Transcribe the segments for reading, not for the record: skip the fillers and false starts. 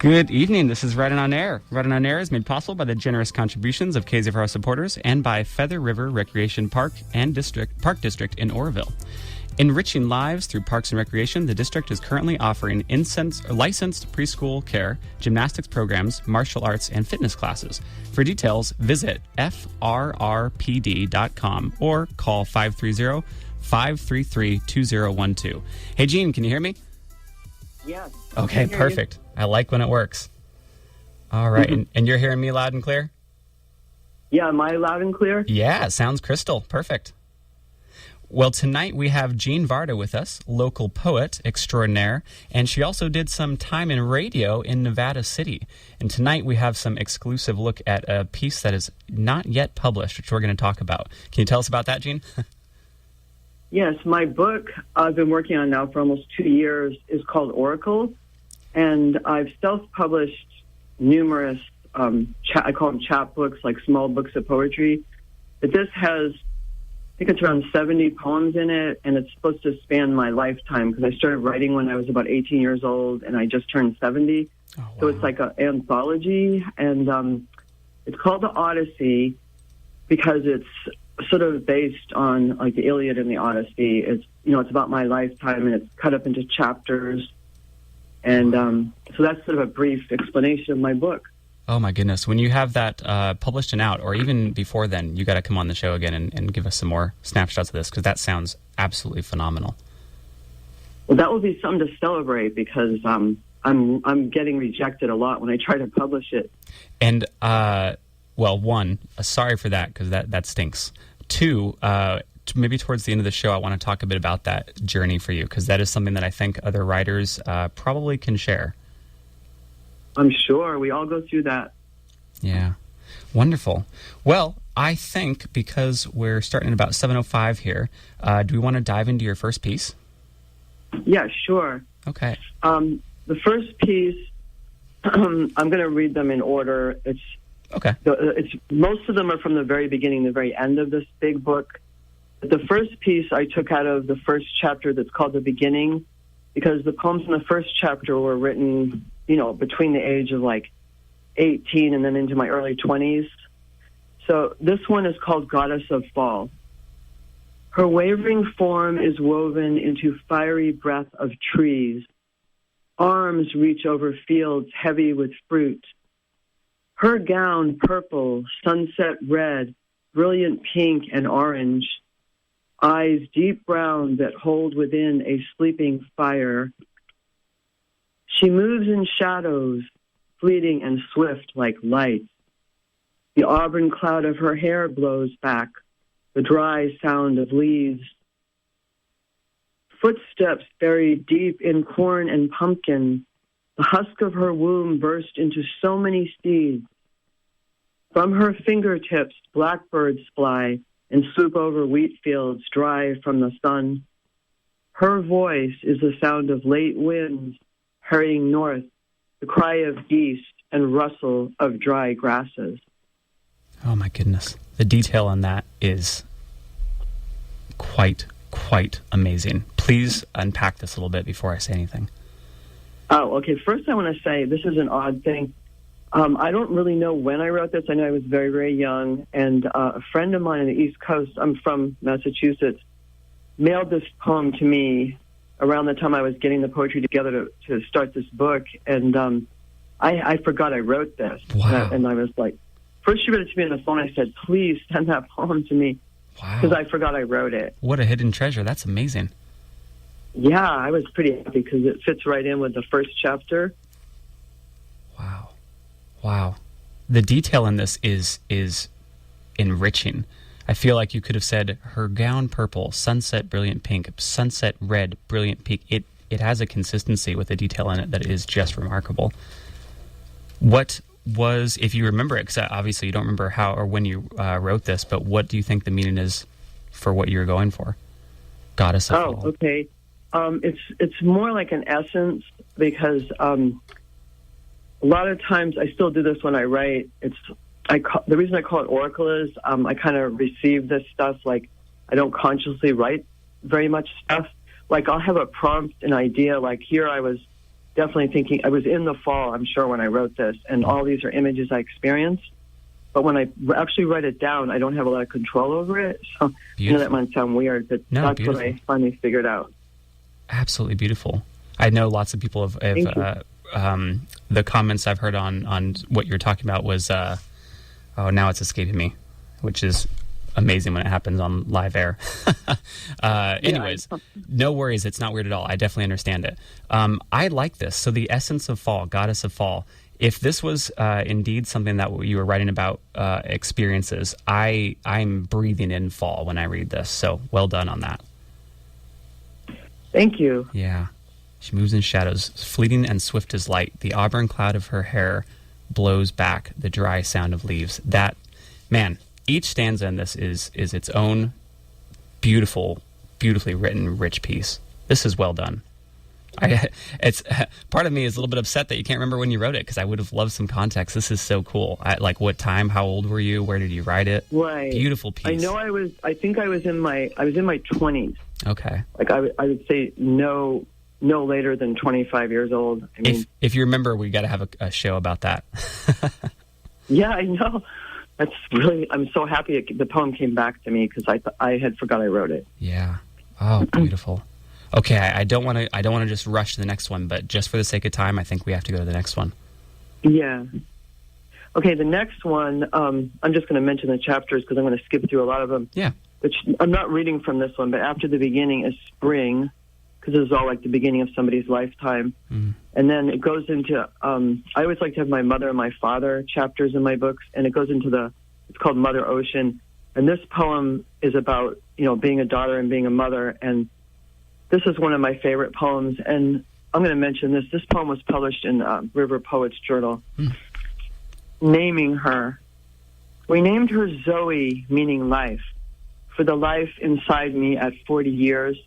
Good evening. This is Writing on Air. Writing on Air is made possible by the generous contributions of KZFR supporters and by Feather River Recreation Park District in Oroville. Enriching lives through parks and recreation, the district is currently offering licensed preschool care, gymnastics programs, martial arts, and fitness classes. For details, visit frrpd.com or call 530-533-2012. Hey, Jean, can you hear me? Yes. Okay, perfect. I like when it works. All right. And you're hearing me loud and clear? Yeah, am I loud and clear? Yeah, it sounds crystal. Perfect. Well, tonight we have Jean Varda with us, local poet extraordinaire, and she also did some time in radio in Nevada City. And tonight we have some exclusive look at a piece that is not yet published, which we're going to talk about. Can you tell us about that, Jean? Yes, my book I've been working on now for almost 2 years is called Oracle, and I've self-published numerous, I call them chapbooks, like small books of poetry. But this has, I think it's around 70 poems in it, and it's supposed to span my lifetime because I started writing when I was about 18 years old, and I just turned 70. Oh, wow. So it's like an anthology, and it's called The Odyssey because it's sort of based on like the Iliad and the Odyssey. It's, it's about my lifetime, and it's cut up into chapters. And so that's sort of a brief explanation of my book. Oh, my goodness. When you have that published and out, or even before then, you got to come on the show again and give us some more snapshots of this, because that sounds absolutely phenomenal. Well, that will be something to celebrate because I'm getting rejected a lot when I try to publish it. And, well, one, sorry for that, because that stinks. Two, maybe towards the end of the show, I want to talk a bit about that journey for you, because that is something that I think other writers probably can share. I'm sure. We all go through that. Yeah. Wonderful. Well, I think because we're starting at about 7:05 here, do we want to dive into your first piece? Yeah, sure. Okay. The first piece, I'm going to read them in order. Okay. Most of them are from the very beginning, the very end of this big book. But the first piece I took out of the first chapter that's called The Beginning, because the poems in the first chapter were written, between the age of like 18 and then into my early 20s. So this one is called Goddess of Fall. Her wavering form is woven into fiery breath of trees. Arms reach over fields heavy with fruit. Her gown purple, sunset red, brilliant pink and orange. Eyes deep brown that hold within a sleeping fire. She moves in shadows, fleeting and swift like light. The auburn cloud of her hair blows back, the dry sound of leaves. Footsteps buried deep in corn and pumpkin. The husk of her womb burst into so many seeds. From her fingertips, blackbirds fly and swoop over wheat fields dry from the sun. Her voice is the sound of late winds hurrying north, the cry of geese and rustle of dry grasses. Oh, my goodness. The detail on that is quite amazing. Please unpack this a little bit before I say anything. Oh, okay. First, I want to say this is an odd thing. I don't really know when I wrote this. I know I was very, very young, and a friend of mine on the East Coast, I'm from Massachusetts, mailed this poem to me around the time I was getting the poetry together to start this book, and I forgot I wrote this. Wow. And I was like, first she read it to me on the phone, I said, please send that poem to me, because I forgot I wrote it. What a hidden treasure. That's amazing. Yeah, I was pretty happy because it fits right in with the first chapter. Wow. The detail in this is enriching. I feel like you could have said her gown purple, sunset brilliant pink, sunset red, brilliant pink. It has a consistency with the detail in it that is just remarkable. What was, if you remember it, because obviously you don't remember how or when you wrote this, but what do you think the meaning is for what you're going for? Goddess of Fall. Oh, okay. It's more like an essence because a lot of times I still do this when I write. The reason I call it Oracle is I kind of receive this stuff. Like I don't consciously write very much stuff. Like I'll have a prompt, an idea. Like here I was definitely thinking, I was in the fall, I'm sure, when I wrote this, and all these are images I experienced. But when I actually write it down, I don't have a lot of control over it. So I know that might sound weird, but that's beautiful. what I finally figured out. Absolutely beautiful. I know lots of people have the comments I've heard on what you're talking about was, now it's escaping me, which is amazing when it happens on live air. Anyways, no worries. It's not weird at all. I definitely understand it. I like this. So the essence of fall, goddess of fall. If this was indeed something that you were writing about experiences, I'm breathing in fall when I read this. So well done on that. Thank you. Yeah. She moves in shadows, fleeting and swift as light. The auburn cloud of her hair blows back the dry sound of leaves. That, man, each stanza in this is its own beautifully written, rich piece. This is well done. It's part of me is a little bit upset that you can't remember when you wrote it, because I would have loved some context. This is so cool. Like, what time? How old were you? Where did you write it? Right. Beautiful piece. I know I think I was in my 20s. Okay. Like I would say no later than 25 years old. I mean, if you remember, we got to have a show about that. Yeah, I know. That's really. I'm so happy the poem came back to me, because I had forgot I wrote it. Yeah. Oh, beautiful. Okay, I don't want to just rush to the next one, but just for the sake of time, I think we have to go to the next one. Yeah. Okay, the next one. I'm just going to mention the chapters because I'm going to skip through a lot of them. Yeah. Which I'm not reading from this one, but after the beginning is spring, because this is all like the beginning of somebody's lifetime. Mm. And then it goes into, I always like to have my mother and my father chapters in my books, and it goes into it's called Mother Ocean. And this poem is about, being a daughter and being a mother. And this is one of my favorite poems. And I'm going to mention this. This poem was published in River Poets Journal. Mm. Naming her. We named her Zoe, meaning life, for the life inside me at 40 years,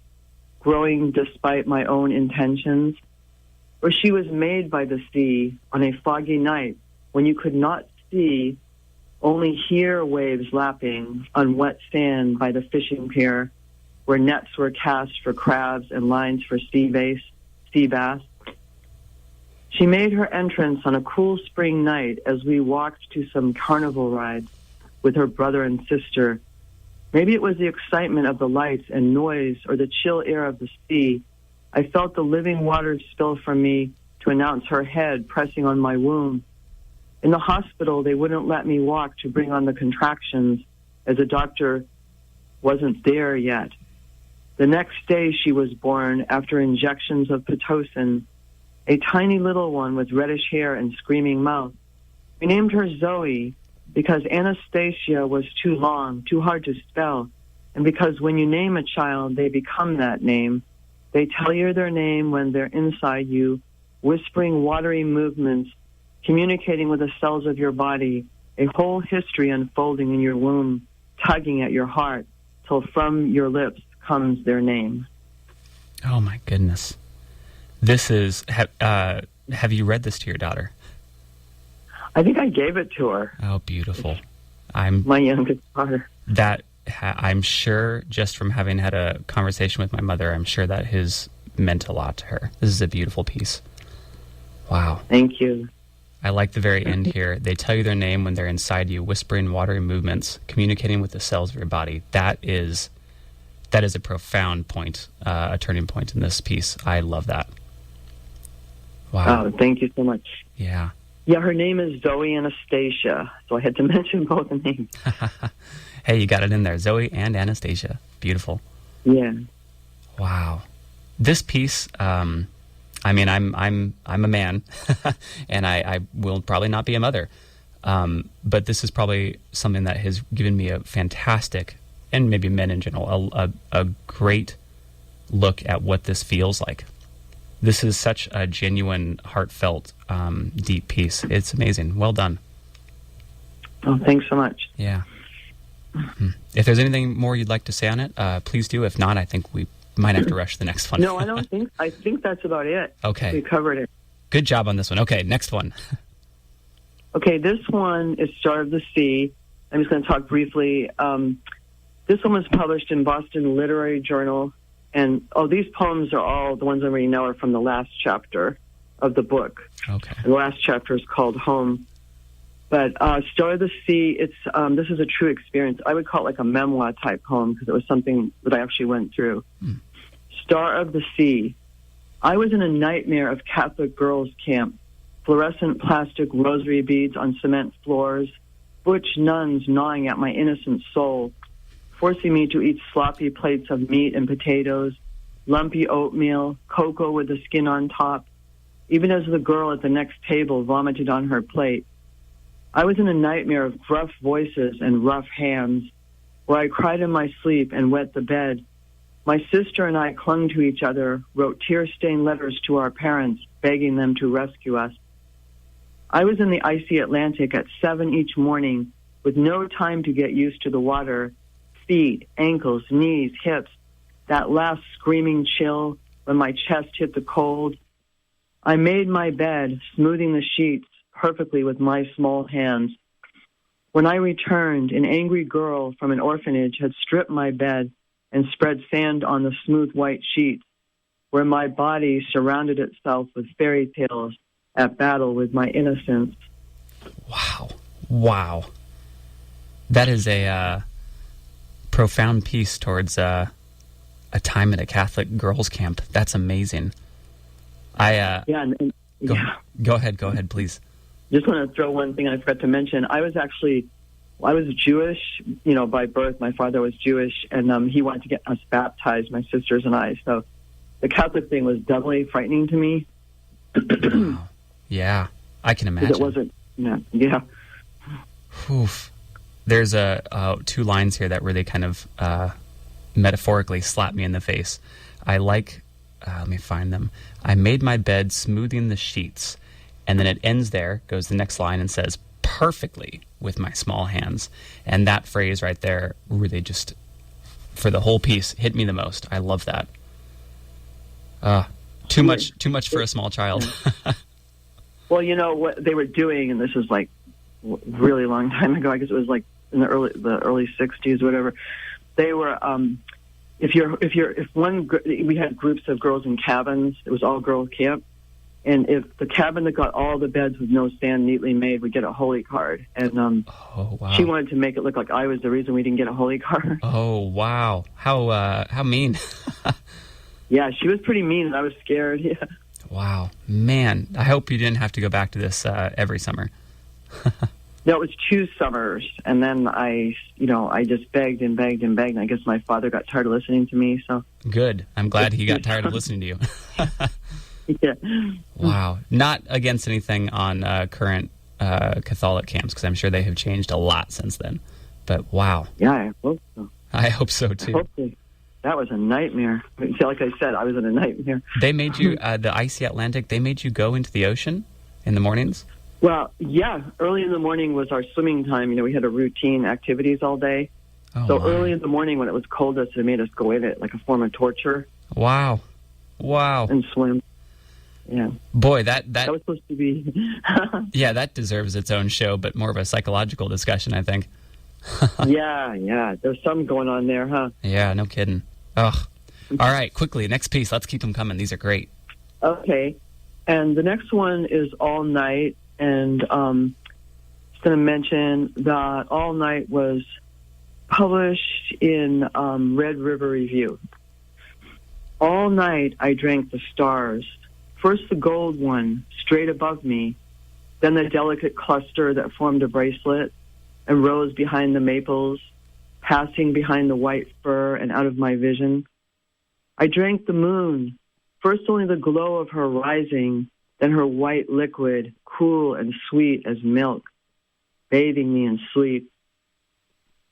growing despite my own intentions. For she was made by the sea on a foggy night when you could not see, only hear waves lapping on wet sand by the fishing pier, where nets were cast for crabs and lines for sea bass. She made her entrance on a cool spring night as we walked to some carnival rides with her brother and sister. Maybe it was the excitement of the lights and noise or the chill air of the sea. I felt the living water spill from me to announce her head pressing on my womb. In the hospital, they wouldn't let me walk to bring on the contractions, as a doctor wasn't there yet. The next day she was born after injections of Pitocin, a tiny little one with reddish hair and screaming mouth. We named her Zoe because Anastasia was too long, too hard to spell, and because when you name a child, they become that name. They tell you their name when they're inside you, whispering watery movements, communicating with the cells of your body, a whole history unfolding in your womb, tugging at your heart, till from your lips comes their name. Oh, my goodness. This is... have you read this to your daughter? I think I gave it to her. Oh, beautiful. My youngest daughter. I'm sure, just from having had a conversation with my mother, I'm sure that has meant a lot to her. This is a beautiful piece. Wow. Thank you. I like the very end here. They tell you their name when they're inside you, whispering watery movements, communicating with the cells of your body. That is a profound point, a turning point in this piece. I love that. Wow. Oh, thank you so much. Yeah. Yeah, her name is Zoe Anastasia, so I had to mention both the names. Hey, you got it in there. Zoe and Anastasia. Beautiful. Yeah. Wow. This piece, I'm a man, and I will probably not be a mother. But this is probably something that has given me a fantastic, and maybe men in general, a great look at what this feels like. This is such a genuine, heartfelt, deep piece. It's amazing. Well done. Oh, thanks so much. Yeah. If there's anything more you'd like to say on it, please do. If not, I think we might have to rush the next one. No, I don't think. I think that's about it. Okay. We covered it. Good job on this one. Okay, next one. Okay, this one is Star of the Sea. I'm just going to talk briefly. This one was published in Boston Literary Journal. And, these poems are all, the ones I already know are from the last chapter. of the book. Okay. The last chapter is called Home. But Star of the Sea, this is a true experience. I would call it like a memoir type poem because it was something that I actually went through. Star of the Sea. I was in a nightmare of Catholic girls' camp, fluorescent plastic rosary beads on cement floors, butch nuns gnawing at my innocent soul, forcing me to eat sloppy plates of meat and potatoes, lumpy oatmeal, cocoa with the skin on top, even as the girl at the next table vomited on her plate. I was in a nightmare of gruff voices and rough hands, where I cried in my sleep and wet the bed. My sister and I clung to each other, wrote tear-stained letters to our parents, begging them to rescue us. I was in the icy Atlantic at 7 each morning, with no time to get used to the water, feet, ankles, knees, hips, that last screaming chill when my chest hit the cold. I made my bed, smoothing the sheets perfectly with my small hands. When I returned, an angry girl from an orphanage had stripped my bed and spread sand on the smooth white sheets, where my body surrounded itself with fairy tales at battle with my innocence. Wow. That is a profound piece towards a time at a Catholic girls' camp. That's amazing. Go ahead, please. Just want to throw one thing I forgot to mention. I was Jewish, by birth. My father was Jewish, and he wanted to get us baptized, my sisters and I. So the Catholic thing was doubly frightening to me. Wow. Yeah, I can imagine. It wasn't, yeah. Oof. There's two lines here that really kind of metaphorically slap me in the face. Let me find them. I made my bed smoothing the sheets. And then it ends there, goes the next line and says, perfectly with my small hands. And that phrase right there really just, for the whole piece, hit me the most. I love that. Too much for a small child. Well, what they were doing, and this was like really long time ago, I guess it was like in the early 60s, whatever. They were, we had groups of girls in cabins. It was all girl camp. And if the cabin that got all the beds with no sand neatly made would get a holy card. And she wanted to make it look like I was the reason we didn't get a holy card. Oh, wow. How mean. Yeah, she was pretty mean, and I was scared. Yeah. Wow. Man, I hope you didn't have to go back to this every summer. No, it was 2 summers. And then I just begged and begged and begged. And I guess my father got tired of listening to me. So good. I'm glad he got tired of listening to you. Yeah. Wow. Not against anything on current Catholic camps, because I'm sure they have changed a lot since then. But wow. Yeah, I hope so. I hope so, too. Hopefully. That was a nightmare. Like I said, I was in a nightmare. They made you, the icy Atlantic, they made you go into the ocean in the mornings? Well, yeah. Early in the morning was our swimming time. We had a routine activities all day. So early in the morning when it was coldest, they made us go in it like a form of torture. Wow. And swim. Yeah. Boy, that was supposed to be. Yeah, that deserves its own show, but more of a psychological discussion, I think. Yeah. There's something going on there, huh? Yeah, no kidding. Ugh. All right, quickly, next piece. Let's keep them coming. These are great. Okay. And the next one is All Night, and just going to mention that All Night was published in Red River Review. All night I drank the stars. First the gold one, straight above me, then the delicate cluster that formed a bracelet and rose behind the maples, passing behind the white fir and out of my vision. I drank the moon, first only the glow of her rising, then her white liquid, cool and sweet as milk, bathing me in sleep.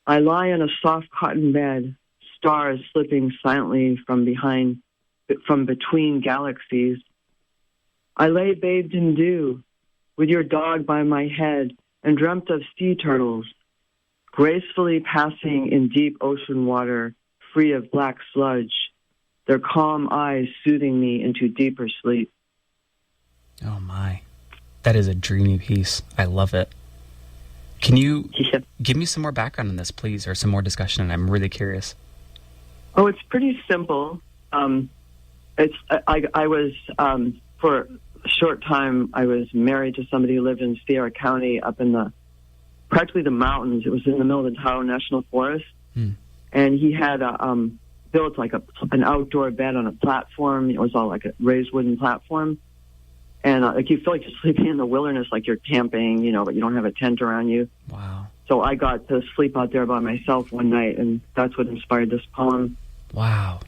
I lie on a soft cotton bed, stars slipping silently from between galaxies. I lay bathed in dew, with your dog by my head, and dreamt of sea turtles, gracefully passing in deep ocean water, free of black sludge, their calm eyes soothing me into deeper sleep. Oh, my. That is a dreamy piece. I love it. Can you give me some more background on this, please, or some more discussion? I'm really curious. Oh, it's pretty simple. I was for short time, I was married to somebody who lived in Sierra County up in practically the mountains. It was in the middle of the Tahoe National Forest. And he had built like an outdoor bed on a platform. It was all like a raised wooden platform. And like you feel like you're sleeping in the wilderness, like you're camping, but you don't have a tent around you. Wow. So I got to sleep out there by myself one night, and that's what inspired this poem. Wow.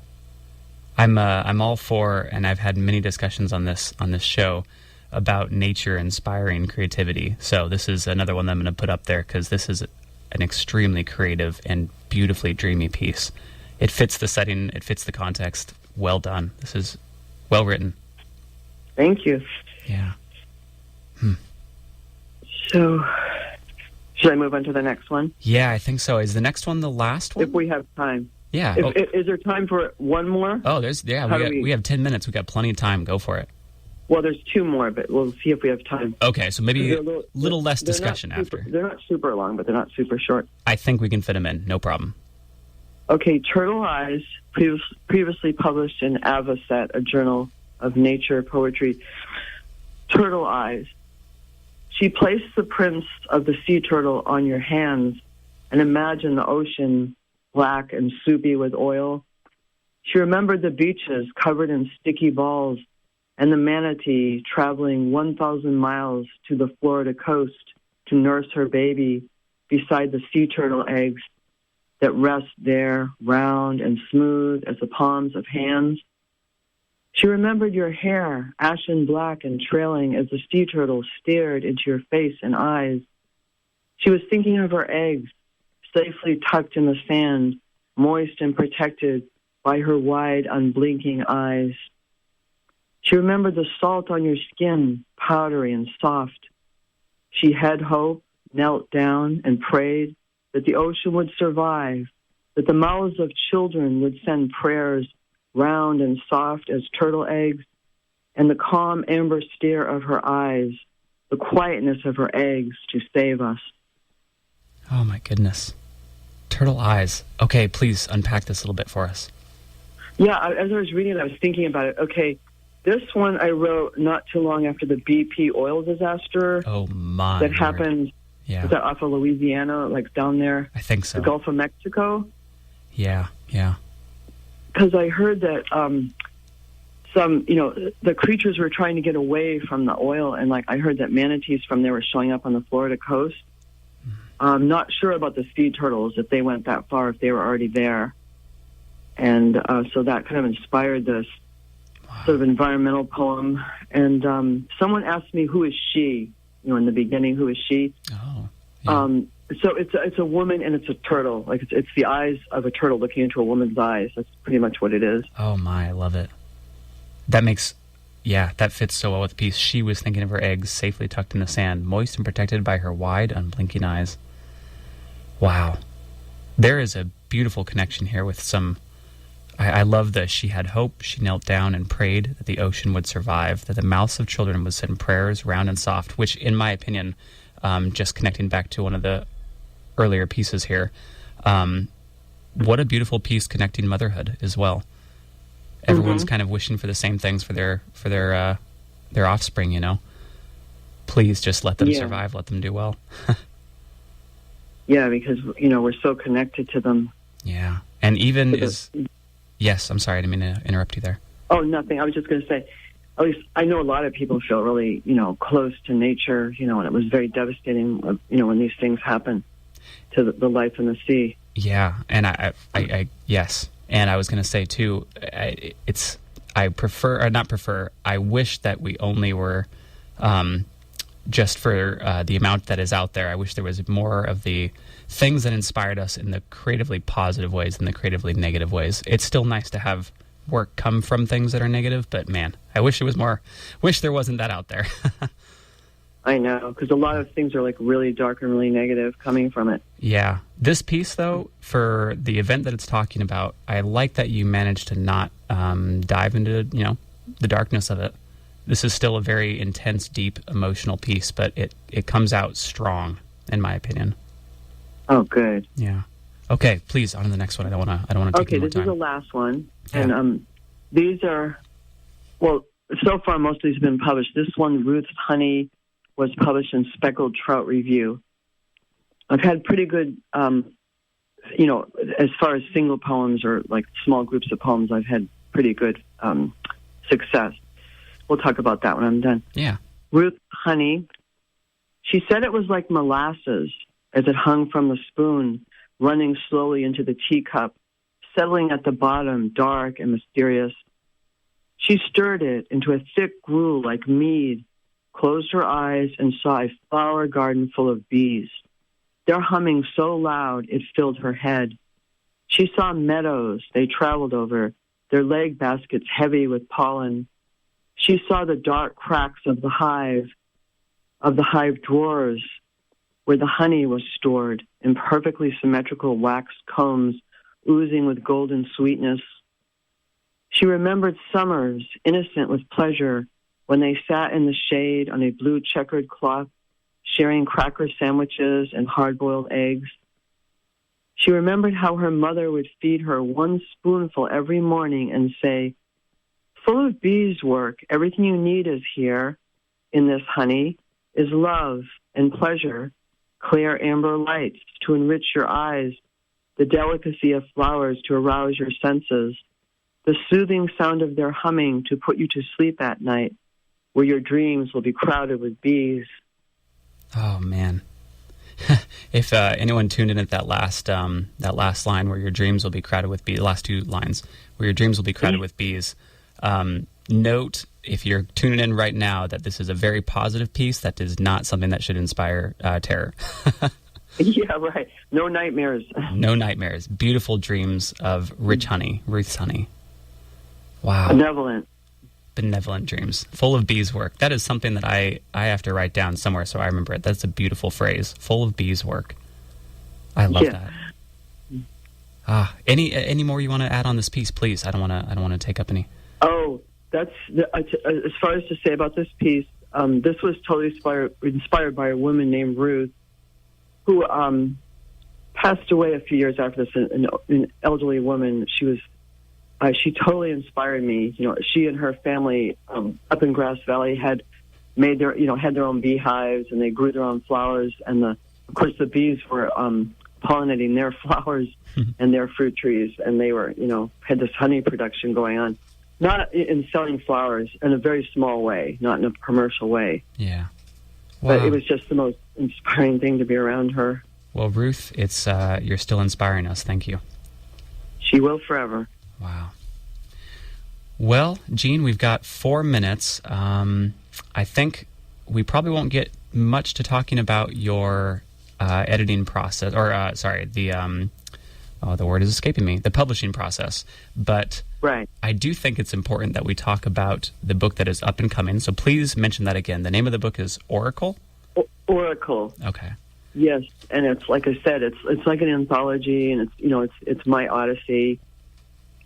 I'm all for, and I've had many discussions on this show about nature inspiring creativity. So this is another one that I'm going to put up there because this is an extremely creative and beautifully dreamy piece. It fits the setting, it fits the context. Well done. This is well written. Thank you. Yeah. So, should I move on to the next one? Yeah, I think so. Is the next one the last one? If we have time. Yeah. Is there time for one more? Oh, we have 10 minutes. We've got plenty of time. Go for it. Well, there's two more, but we'll see if we have time. Okay, so maybe a little less discussion after. They're not super long, but they're not super short. I think we can fit them in. No problem. Okay, Turtle Eyes, previously published in Avocet, a journal of nature poetry. Turtle Eyes. She placed the prints of the sea turtle on your hands and imagined the ocean black and soupy with oil. She remembered the beaches covered in sticky balls and the manatee traveling 1,000 miles to the Florida coast to nurse her baby beside the sea turtle eggs that rest there, round and smooth as the palms of hands. She remembered your hair, ashen black and trailing as the sea turtle stared into your face and eyes. She was thinking of her eggs, safely tucked in the sand, moist and protected by her wide, unblinking eyes. She remembered the salt on your skin, powdery and soft. She had hope, knelt down, and prayed that the ocean would survive, that the mouths of children would send prayers round and soft as turtle eggs, and the calm amber stare of her eyes, the quietness of her eggs to save us. Oh, my goodness. Turtle Eyes. Okay, please unpack this a little bit for us. Yeah, as I was reading it, I was thinking about it. Okay, this one I wrote not too long after the BP oil disaster. Oh, my that word. Happened. Yeah. Was that off of Louisiana, like down there? I think so. The Gulf of Mexico? Yeah. Because I heard that the creatures were trying to get away from the oil, and like I heard that manatees from there were showing up on the Florida coast. I'm not sure about the sea turtles, if they went that far, if they were already there. And so that kind of inspired this sort of environmental poem. And someone asked me, who is she? In the beginning, who is she? Oh, yeah. So it's a woman and it's a turtle. Like it's the eyes of a turtle looking into a woman's eyes. That's pretty much what it is. Oh my, I love it. That fits so well with the piece. She was thinking of her eggs safely tucked in the sand, moist and protected by her wide, unblinking eyes. Wow. There is a beautiful connection here with some... I love this. She had hope. She knelt down and prayed that the ocean would survive, that the mouths of children would send prayers round and soft, which, in my opinion, just connecting back to one of the earlier pieces here, what a beautiful piece connecting motherhood as well. Everyone's kind of wishing for the same things for their offspring, Please just let them survive, let them do well. Yeah, because, we're so connected to them. Yeah. And even Yes, I'm sorry, I didn't mean to interrupt you there. Oh, nothing. I was just going to say, at least I know a lot of people feel really, close to nature, and it was very devastating, when these things happen to the life in the sea. Yeah, and I yes. And I was going to say, too, I wish that we only were, just for the amount that is out there, I wish there was more of the things that inspired us in the creatively positive ways than the creatively negative ways. It's still nice to have work come from things that are negative, but man, I wish it was more. Wish there wasn't that out there. I know, because a lot of things are like really dark and really negative coming from it. Yeah. This piece, though, for the event that it's talking about, I like that you managed to not dive into, the darkness of it. This is still a very intense, deep, emotional piece, but it comes out strong, in my opinion. Oh, good. Yeah. Okay, please, on to the next one. I don't want to take more time. Okay, this is the last one. Yeah. And these are, well, so far, most of these have been published. This one, Ruth's Honey, was published in Speckled Trout Review. I've had pretty good, as far as single poems or like small groups of poems, I've had pretty good success. We'll talk about that when I'm done. Yeah. Ruth's Honey. She said it was like molasses as it hung from the spoon, running slowly into the teacup, settling at the bottom, dark and mysterious. She stirred it into a thick gruel like mead, closed her eyes, and saw a flower garden full of bees. Their humming so loud it filled her head. She saw meadows they traveled over, their leg baskets heavy with pollen. She saw the dark cracks of the hive drawers where the honey was stored in perfectly symmetrical wax combs oozing with golden sweetness. She remembered summers, innocent with pleasure, when they sat in the shade on a blue checkered cloth, sharing cracker sandwiches and hard-boiled eggs. She remembered how her mother would feed her one spoonful every morning and say, "Full of beeswork, everything you need is here. In this honey is love and pleasure, clear amber lights to enrich your eyes, the delicacy of flowers to arouse your senses, the soothing sound of their humming to put you to sleep at night, where your dreams will be crowded with bees." Oh, man. If anyone tuned in at that last line where your dreams will be crowded with bees, the last two lines, where your dreams will be crowded with bees, note, if you're tuning in right now, that this is a very positive piece. That is not something that should inspire terror. Yeah, right. No nightmares. No nightmares. Beautiful dreams of rich honey, Ruth's honey. Wow. Benevolent dreams, full of beeswork. That is something that I have to write down somewhere so I remember it. That's a beautiful phrase, full of beeswork. I love that. Any more you want to add on this piece, please? I don't want to take up any. Oh, that's as far as to say about this piece. This was totally inspired by a woman named Ruth, who passed away a few years after this. An elderly woman. She totally inspired me. She and her family up in Grass Valley had made had their own beehives, and they grew their own flowers. And of course, the bees were pollinating their flowers and their fruit trees, and they were, had this honey production going on, not in selling flowers in a very small way, not in a commercial way. Yeah, wow. But it was just the most inspiring thing to be around her. Well, Ruth, it's you're still inspiring us. Thank you. She will forever. Wow. Well, Jean, we've got 4 minutes. I think we probably won't get much to talking about your editing process, or the word is escaping me, the publishing process. But right. I do think it's important that we talk about the book that is up and coming. So please mention that again. The name of the book is Oracle? Oracle. Okay. Yes, and it's like I said, it's like an anthology, and it's my odyssey.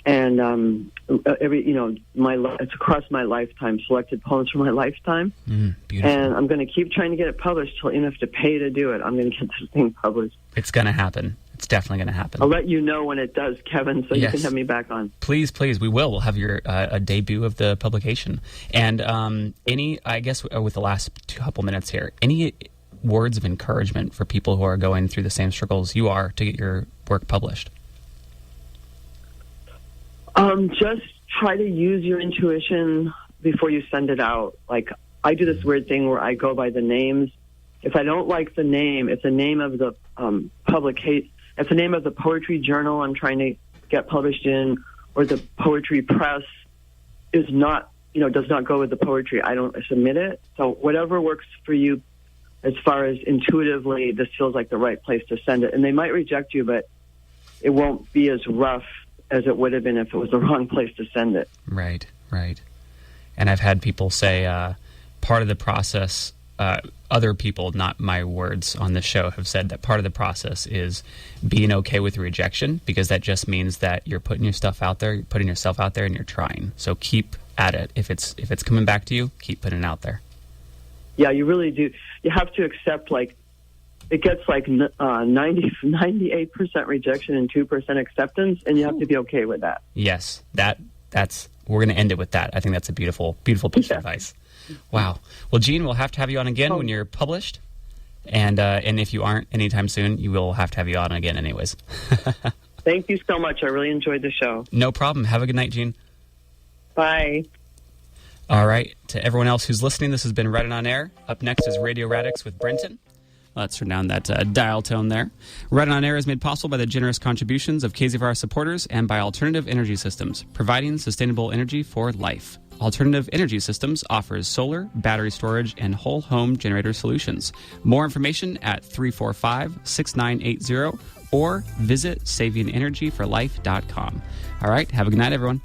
And it's across my lifetime, selected poems from my lifetime. Beautiful. And I'm going to keep trying to get it published till even have to pay to do it. I'm going to get this thing published. It's going to happen. It's definitely going to happen. I'll let you know when it does, Kevin, so you can have me back on. Please, we will. We'll have your a debut of the publication. And with the last couple minutes here, any words of encouragement for people who are going through the same struggles you are to get your work published? Just try to use your intuition before you send it out. Like, I do this weird thing where I go by the names. If I don't like the name, if the name of the if the name of the poetry journal I'm trying to get published in, or the poetry press is not, does not go with the poetry, I don't submit it. So whatever works for you, as far as intuitively, this feels like the right place to send it. And they might reject you, but it won't be as rough as it would have been if it was the wrong place to send it. Right. And I've had people say part of the process, other people, not my words on the show, have said that part of the process is being okay with rejection, because that just means that you're putting your stuff out there, you're putting yourself out there, and you're trying. So keep at it. If it's coming back to you, keep putting it out there. Yeah, you really do. You have to accept, it gets 98% rejection and 2% acceptance, and you have to be okay with that. Yes, that's we're going to end it with that. I think that's a beautiful, beautiful piece of advice. Wow. Well, Jean, we'll have to have you on again when you're published. And if you aren't anytime soon, you will have to have you on again anyways. Thank you so much. I really enjoyed the show. No problem. Have a good night, Jean. Bye. All right. To everyone else who's listening, this has been Reddit on Air. Up next is Radio Radix with Brenton. Let's turn down that dial tone there. Reddit on Air is made possible by the generous contributions of KZVR supporters and by Alternative Energy Systems, providing sustainable energy for life. Alternative Energy Systems offers solar, battery storage, and whole home generator solutions. More information at 345-6980 or visit savingenergyforlife.com. All right. Have a good night, everyone.